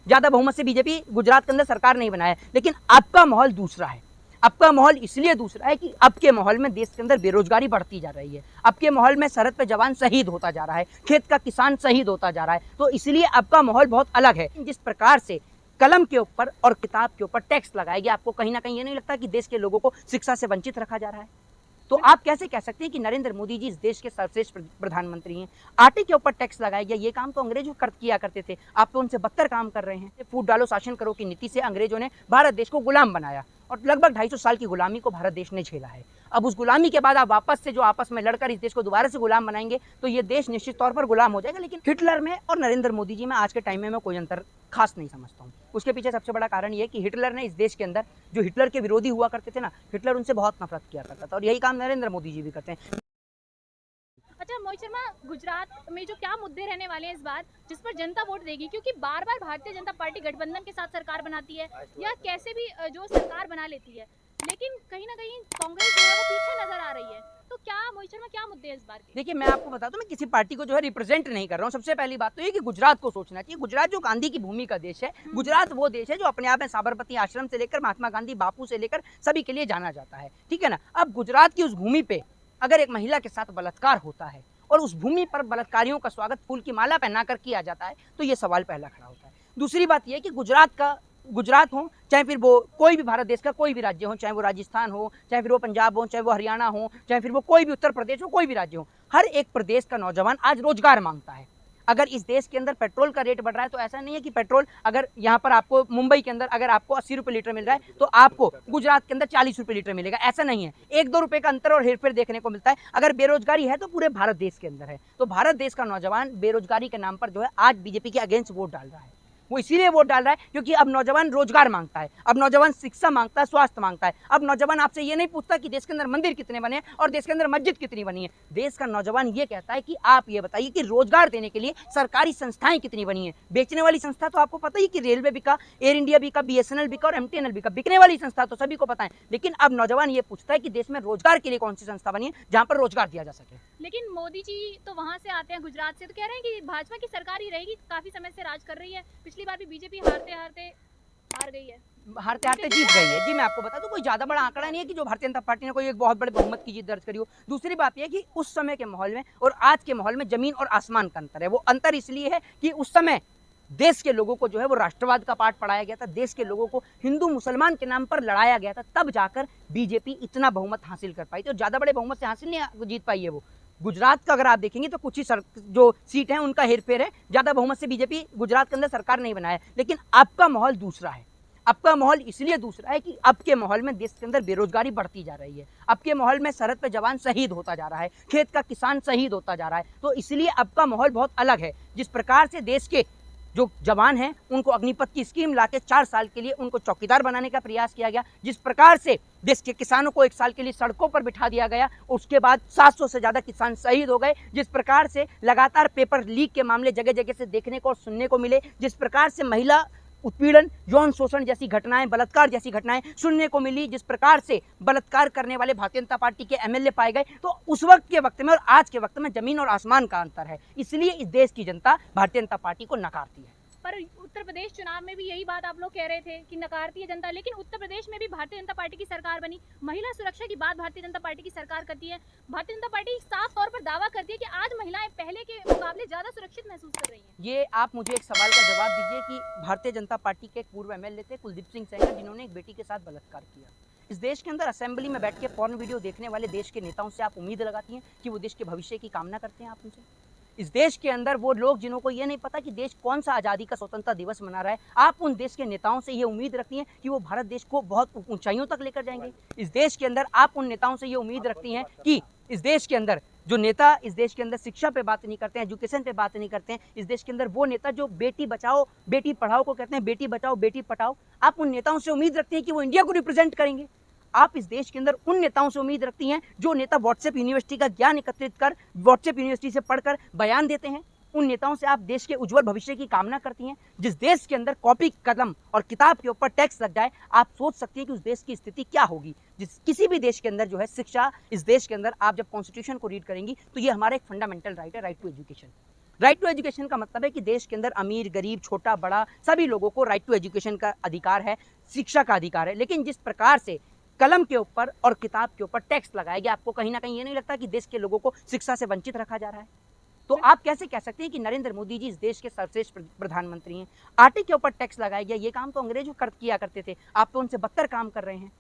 ज्यादा बहुमत से बीजेपी गुजरात के अंदर सरकार नहीं बनाया, लेकिन आपका माहौल दूसरा है। आपका माहौल इसलिए दूसरा है कि अब के माहौल में देश के अंदर बेरोजगारी बढ़ती जा रही है, अब के माहौल में सरहद पे जवान शहीद होता जा रहा है, खेत का किसान शहीद होता जा रहा है, तो इसलिए आपका माहौल बहुत अलग है। जिस प्रकार से कलम के ऊपर और किताब के ऊपर टैक्स लगाया गया, आपको कहीं ना कहीं ये नहीं लगता कि देश के लोगों को शिक्षा से वंचित रखा जा रहा है? तो आप कैसे कह सकते हैं कि नरेंद्र मोदी जी इस देश के सर्वश्रेष्ठ प्रधानमंत्री हैं? आटे के ऊपर टैक्स लगाया गया, ये काम तो अंग्रेजों किया करते थे, आप तो उनसे बदतर काम कर रहे हैं। फूट डालो शासन करो की नीति से अंग्रेजों ने भारत देश को गुलाम बनाया और लगभग 250 साल की गुलामी को भारत देश ने झेला है। अब उस गुलामी के बाद आप वापस से जो आपस में लड़कर इस देश को दोबारा से गुलाम बनाएंगे तो ये देश निश्चित तौर पर गुलाम हो जाएगा। लेकिन हिटलर में और नरेंद्र मोदी जी में आज के टाइम में मैं कोई अंतर खास नहीं समझता हूँ। उसके पीछे सबसे बड़ा कारण ये कि हिटलर ने इस देश के अंदर जो हिटलर के विरोधी हुआ करते थे ना, हिटलर उनसे बहुत नफरत किया करता था और यही काम नरेंद्र मोदी जी भी करते हैं। अच्छा मोहित शर्मा, गुजरात में जो क्या मुद्दे रहने वाले हैं इस बार जिस पर जनता वोट देगी, क्योंकि बार बार भारतीय जनता पार्टी गठबंधन के साथ सरकार बनाती है या कैसे भी जो सरकार बना लेती है, लेकिन कहीं ना कहीं कांग्रेस जो है वो पीछे नजर आ रही है। तो क्या मोहित शर्मा क्या मुद्दे हैं इस बार के? देखिए, मैं आपको बता दूं, मैं किसी पार्टी को जो है रिप्रेजेंट नहीं कर रहा हूं। सबसे पहली बात तो ये कि गुजरात को सोचना चाहिए। गुजरात जो गांधी की भूमि का देश है, गुजरात वो देश है जो अपने आप में साबरमती आश्रम से लेकर महात्मा गांधी, बापू से लेकर सभी के लिए जाना जाता है, ठीक है ना। अब गुजरात की उस भूमि पे अगर एक महिला के साथ बलात्कार होता है और उस भूमि पर बलात्कारियों का स्वागत फूल की माला पहनाकर किया जाता है, तो ये सवाल पहला खड़ा होता है। दूसरी बात यह कि गुजरात हो, चाहे फिर वो कोई भी भारत देश का कोई भी राज्य हो, चाहे वो राजस्थान हो, चाहे फिर वो पंजाब हो, चाहे वो हरियाणा हो, चाहे फिर वो कोई भी उत्तर प्रदेश हो, कोई भी राज्य हो, हर एक प्रदेश का नौजवान आज रोजगार मांगता है। अगर इस देश के अंदर पेट्रोल का रेट बढ़ रहा है तो ऐसा नहीं है कि पेट्रोल अगर यहाँ पर आपको मुंबई के अंदर अगर आपको 80 रुपये लीटर मिल रहा है तो आपको गुजरात के अंदर 40 रुपये लीटर मिलेगा, ऐसा नहीं है। 1-2 रुपये का अंतर और हेरफेर देखने को मिलता है। अगर बेरोजगारी है तो पूरे भारत देश के अंदर है। तो भारत देश का नौजवान बेरोजगारी के नाम पर जो है आज बीजेपी के अगेंस्ट वोट डाल रहा है। वो इसीलिए वोट डाल रहा है क्योंकि अब नौजवान रोजगार मांगता है, अब नौजवान शिक्षा मांगता है, स्वास्थ्य मांगता है। अब नौजवान आपसे ये नहीं पूछता कि देश के अंदर मंदिर कितने बने हैं और देश के अंदर मस्जिद कितनी बनी है। देश का नौजवान ये कहता है कि आप ये बताइए कि रोजगार देने के लिए सरकारी संस्थाएं कितनी बनी है। बेचने वाली संस्था तो आपको पता ही कि रेलवे बिका, एयर इंडिया बिका, BSNL बिका और MTNL बिका। बिकने वाली संस्था तो सभी को पता है, लेकिन अब नौजवान ये पूछता है कि देश में रोजगार के लिए कौन सी संस्था बनी है जहां पर रोजगार दिया जा सके। लेकिन मोदी जी तो वहां से आते हैं, गुजरात से, तो कह रहे हैं कि भाजपा की सरकार ही रहेगी, काफी समय से राज कर रही है। पिछली बार भी बीजेपी हारते हारते हार गई है, हारते हारते जीत गई है। जी मैं आपको बता दूं, कोई ज्यादा बड़ा आंकड़ा नहीं है कि जो भारतीय जनता पार्टी ने कोई एक बहुत बड़े बहुमत की जीत दर्ज करी हो। दूसरी बात यह कि उस समय के माहौल में और आज के माहौल में जमीन और आसमान का अंतर है। वो अंतर इसलिए है कि उस समय देश के लोगों को जो है वो राष्ट्रवाद का पाठ पढ़ाया गया था, देश के लोगों को हिंदू मुसलमान के नाम पर लड़ाया गया था, तब जाकर बीजेपी इतना बहुमत हासिल कर पाई थी। और ज्यादा बड़े बहुमत से हासिल नहीं जीत पाई है वो। गुजरात का अगर आप देखेंगे तो कुछ ही जो सीट है उनका हेरफेर है, ज्यादा बहुमत से बीजेपी गुजरात के अंदर सरकार नहीं बनाया। लेकिन आपका माहौल दूसरा है। आपका माहौल इसलिए दूसरा है कि अब के माहौल में देश के अंदर बेरोजगारी बढ़ती जा रही है, अब के माहौल में सरहद पे जवान शहीद होता जा रहा है, खेत का किसान शहीद होता जा रहा है। तो इसलिए अब का माहौल बहुत अलग है। जिस प्रकार से देश के जो जवान हैं उनको अग्निपथ की स्कीम लाके 4 साल के लिए उनको चौकीदार बनाने का प्रयास किया गया, जिस प्रकार से देश के किसानों को 1 साल के लिए सड़कों पर बिठा दिया गया, उसके बाद 700 से ज्यादा किसान शहीद हो गए, जिस प्रकार से लगातार पेपर लीक के मामले जगह जगह से देखने को और सुनने को मिले, जिस प्रकार से महिला उत्पीड़न, यौन शोषण जैसी घटनाएं, बलात्कार जैसी घटनाएं सुनने को मिली, जिस प्रकार से बलात्कार करने वाले भारतीय जनता पार्टी के MLA पाए गए, तो उस वक्त के वक्त में और आज के वक्त में जमीन और आसमान का अंतर है। इसलिए इस देश की जनता भारतीय जनता पार्टी को नकारती है। पर उत्तर प्रदेश चुनाव में भी यही बात आप लोग कह रहे थे कि नकारती है जनता, लेकिन उत्तर प्रदेश में भी भारतीय जनता पार्टी की सरकार बनी, महिला सुरक्षा की बात भारतीय जनता पार्टी की सरकार करती है। भारतीय जनता पार्टी साफ तौर पर दावा करती है कि आज महिलाएं पहले के मुकाबले ज्यादा सुरक्षित महसूस कर रही हैं। ये आप मुझे एक सवाल का जवाब दीजिए कि भारतीय जनता पार्टी के एक पूर्व MLA थे कुलदीप सिंह सेंगर, जिन्होंने एक बेटी के साथ बलात्कार किया। इस देश के अंदर असेंबली में बैठ के पोर्न वीडियो देखने वाले देश के नेताओं से आप उम्मीद लगाती हैं कि वो देश के भविष्य की कामना करते हैं? आप उनसे इस देश के अंदर वो लोग जिन्हों को ये नहीं पता कि देश कौन सा आज़ादी का स्वतंत्रता दिवस मना रहा है, आप उन देश के नेताओं से ये उम्मीद रखती हैं कि वो भारत देश को बहुत ऊंचाइयों तक लेकर जाएंगे? इस देश के अंदर आप उन नेताओं से ये उम्मीद रखती हैं कि इस देश के अंदर जो नेता इस देश के अंदर शिक्षा पे बात नहीं करते हैं, एजुकेशन पे बात नहीं करते हैं, इस देश के अंदर वो नेता जो बेटी बचाओ बेटी पढ़ाओ को कहते हैं, बेटी बचाओ बेटी पढ़ाओ, आप उन नेताओं से उम्मीद रखती हैं कि वो इंडिया को रिप्रेजेंट करेंगे? आप इस देश के अंदर उन नेताओं से उम्मीद रखती हैं जो नेता व्हाट्सएप यूनिवर्सिटी का ज्ञान एकत्रित कर व्हाट्सएप यूनिवर्सिटी से पढ़कर बयान देते हैं? उन नेताओं से आप देश के उज्जवल भविष्य की कामना करती हैं? जिस देश के अंदर कॉपी कलम और किताब के ऊपर टैक्स लग जाए, आप सोच सकती हैं कि उस देश की स्थिति क्या होगी। किसी भी देश के अंदर जो है शिक्षा, इस देश के अंदर आप जब कॉन्स्टिट्यूशन को रीड करेंगी तो ये हमारा एक फंडामेंटल राइट है, right to education. Right to education का मतलब है कि देश के अंदर अमीर, गरीब, छोटा, बड़ा सभी लोगों को राइट टू एजुकेशन का अधिकार है, शिक्षा का अधिकार है। लेकिन जिस प्रकार से कलम के ऊपर और किताब के ऊपर टैक्स लगाया गया, आपको कहीं ना कहीं ये नहीं लगता कि देश के लोगों को शिक्षा से वंचित रखा जा रहा है? तो आप कैसे कह सकते हैं कि नरेंद्र मोदी जी इस देश के सर्वश्रेष्ठ प्रधानमंत्री हैं? आटे के ऊपर टैक्स लगाया गया, ये काम तो अंग्रेज किया करते थे, आप तो उनसे बदतर काम कर रहे हैं।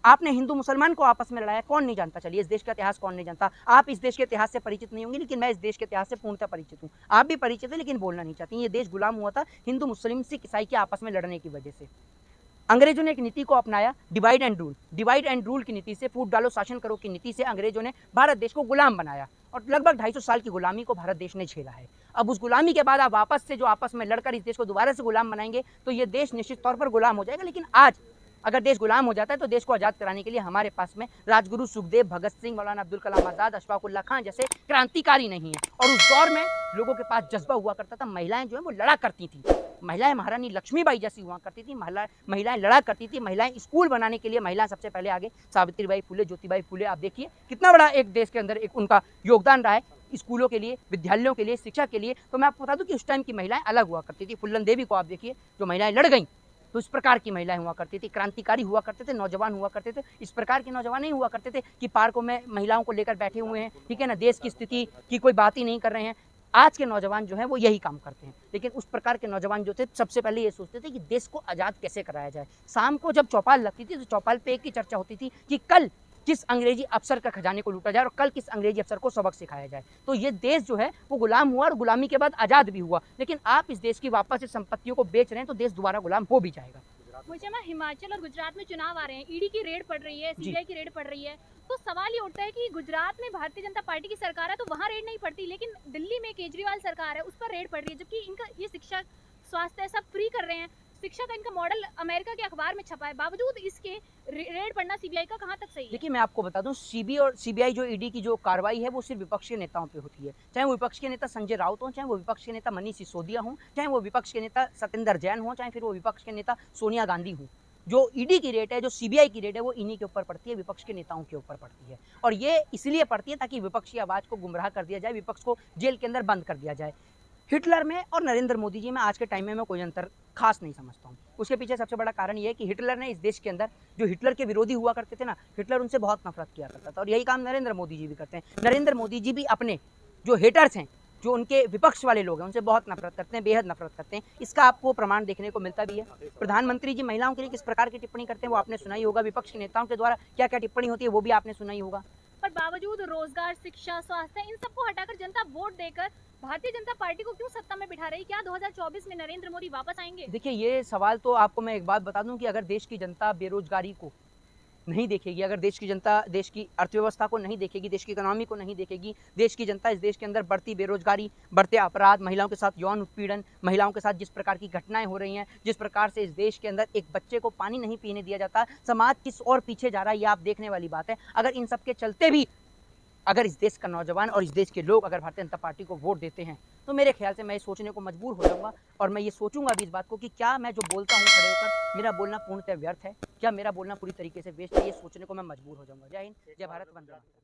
आपने हिंदू मुसलमान को आपस में लड़ाया, कौन नहीं जानता? चलिए, इस देश का इतिहास कौन नहीं जानता? आप इस देश के इतिहास से परिचित नहीं होंगे, लेकिन मैं इस देश के इतिहास से पूर्णतः परिचित हूँ। आप भी परिचित हैं, लेकिन बोलना नहीं चाहती। ये देश गुलाम हुआ था हिंदू, मुस्लिम, सिख, ईसाई के आपस में लड़ने की वजह से। अंग्रेजों ने एक नीति को अपनाया, divide and rule. Divide and rule की नीति से, फूट डालो शासन करो की नीति से अंग्रेजों ने भारत देश को गुलाम बनाया और लगभग 250 साल की गुलामी को भारत देश ने झेला है। अब उस गुलामी के बाद आप वापस से जो आपस में लड़कर इस देश को दोबारा से गुलाम बनाएंगे, तो ये देश निश्चित तौर पर गुलाम हो जाएगा। लेकिन आज अगर देश गुलाम हो जाता है, तो देश को आज़ाद कराने के लिए हमारे पास में राजगुरु सुखदेव, भगत सिंह, मौलाना अब्दुल कलाम आज़ाद, अशफाक उल्लाह खां जैसे क्रांतिकारी नहीं है। और उस दौर में लोगों के पास जज्बा हुआ करता था, महिलाएं जो है वो लड़ा करती थी, महिलाएं महारानी लक्ष्मीबाई जैसी हुआ करती थी, महिलाएं लड़ा करती थी, महिलाएं स्कूल बनाने के लिए महिलाएं सबसे पहले आगे, सावित्रीबाई फुले, ज्योतिबाई फुले, आप देखिए कितना बड़ा एक देश के अंदर एक उनका योगदान रहा है स्कूलों के लिए, विद्यालयों के लिए, शिक्षा के लिए। तो मैं आपको बता दूं कि उस टाइम की महिलाएं अलग हुआ करती थी। फुल्लन देवी को आप देखिए, जो महिलाएं लड़ गई, तो इस प्रकार की महिलाएं हुआ करती थी, क्रांतिकारी हुआ करते थे, नौजवान हुआ करते थे। इस प्रकार के नौजवान नहीं हुआ करते थे कि पार्कों में महिलाओं को लेकर बैठे हुए हैं, ठीक है ना, देश की स्थिति की कोई बात ही नहीं कर रहे हैं। आज के नौजवान जो है वो यही काम करते हैं। लेकिन उस प्रकार के नौजवान जो थे, सबसे पहले ये सोचते थे कि देश को आज़ाद कैसे कराया जाए। शाम को जब चौपाल लगती थी, तो चौपाल पे एक ही चर्चा होती थी कि कल किस अंग्रेजी अफसर का खजाने को लूटा जाए और कल किस अंग्रेजी अफसर को सबक सिखाया जाए। तो ये देश जो है वो गुलाम हुआ और गुलामी के बाद आज़ाद भी हुआ। लेकिन आप इस देश की वापस से संपत्तियों को बेच रहे हैं, तो देश दोबारा गुलाम हो भी जाएगा। मुझे ना, हिमाचल और गुजरात में चुनाव आ रहे हैं, ईडी की रेड पड़ रही है, सीबीआई की रेड पड़ रही है, तो सवाल ये उठता है कि गुजरात में भारतीय जनता पार्टी की सरकार है तो वहाँ रेड नहीं पड़ती, लेकिन दिल्ली में केजरीवाल सरकार है उस पर रेड पड़ रही है, जबकि इनका ये शिक्षा, स्वास्थ्य सब फ्री कर रहे हैं। शिक्षा का इनका मॉडल अमेरिका के अखबार में छपा है, बावजूद इसके रेड पड़ना सीबीआई का कहाँ तक सही है? देखिए, मैं आपको बता दूं, सीबीआई जो ईडी की जो कार्रवाई है वो सिर्फ विपक्ष के नेताओं पे होती है। चाहे वो विपक्ष के नेता संजय राउत हों, चाहे वो विपक्ष के नेता मनीष सिसोदिया हों, चाहे वो विपक्ष के नेता सत्येंद्र जैन हों, चाहे फिर वो विपक्ष के नेता सोनिया गांधी हों। जो ईडी की रेट है, जो सीबीआई की रेट है, वो इन्हीं के ऊपर पड़ती है, विपक्ष के नेताओं के ऊपर पड़ती है। और ये इसलिए पड़ती है ताकि विपक्ष की आवाज़ को गुमराह कर दिया जाए, विपक्ष को जेल के अंदर बंद कर दिया जाए। हिटलर में और नरेंद्र मोदी जी में आज के टाइम में मैं कोई अंतर खास नहीं समझता हूँ। उसके पीछे सबसे बड़ा कारण ये है कि हिटलर ने इस देश के अंदर, जो हिटलर के विरोधी हुआ करते थे ना, हिटलर उनसे बहुत नफरत किया करता था। और यही काम नरेंद्र मोदी जी भी करते हैं। नरेंद्र मोदी जी भी अपने जो हेटर्स हैं, जो उनके विपक्ष वाले लोग हैं, उनसे बहुत नफरत करते हैं, बेहद नफरत करते हैं। इसका आपको प्रमाण देखने को मिलता भी है। प्रधानमंत्री जी महिलाओं के लिए किस प्रकार की टिप्पणी करते हैं वो आपने सुना ही होगा। विपक्ष के नेताओं के द्वारा क्या क्या टिप्पणी होती है वो भी आपने सुना ही होगा। पर बावजूद रोजगार, शिक्षा, स्वास्थ्य, इन सबको हटाकर जनता वोट देकर भारतीय जनता पार्टी को क्यों सत्ता में बिठा रही? क्या 2024 में नरेंद्र मोदी वापस आएंगे? देखिए, ये सवाल तो आपको मैं एक बात बता दूं कि अगर देश की जनता बेरोजगारी को नहीं देखेगी, अगर देश की जनता देश की अर्थव्यवस्था को नहीं देखेगी, देश की इकोनॉमी को नहीं देखेगी, देश की जनता इस देश के अंदर बढ़ती बेरोजगारी, बढ़ते अपराध, महिलाओं के साथ यौन उत्पीड़न, महिलाओं के साथ जिस प्रकार की घटनाएं हो रही हैं, जिस प्रकार से इस देश के अंदर एक बच्चे को पानी नहीं पीने दिया जाता, समाज किस और पीछे जा रहा है, ये आप देखने वाली बात है। अगर इन सब के चलते भी अगर इस देश का नौजवान और इस देश के लोग अगर भारतीय जनता पार्टी को वोट देते हैं, तो मेरे ख्याल से मैं ये सोचने को मजबूर हो जाऊंगा और मैं ये सोचूंगा भी इस बात को कि क्या मैं जो बोलता हूँ खड़े होकर, मेरा बोलना पूर्णतः व्यर्थ है, क्या मेरा बोलना पूरी तरीके से वेस्ट है, ये सोचने को मैं मजबूर हो जाऊंगा। जय हिंद, जय भारत, वंदे मातरम।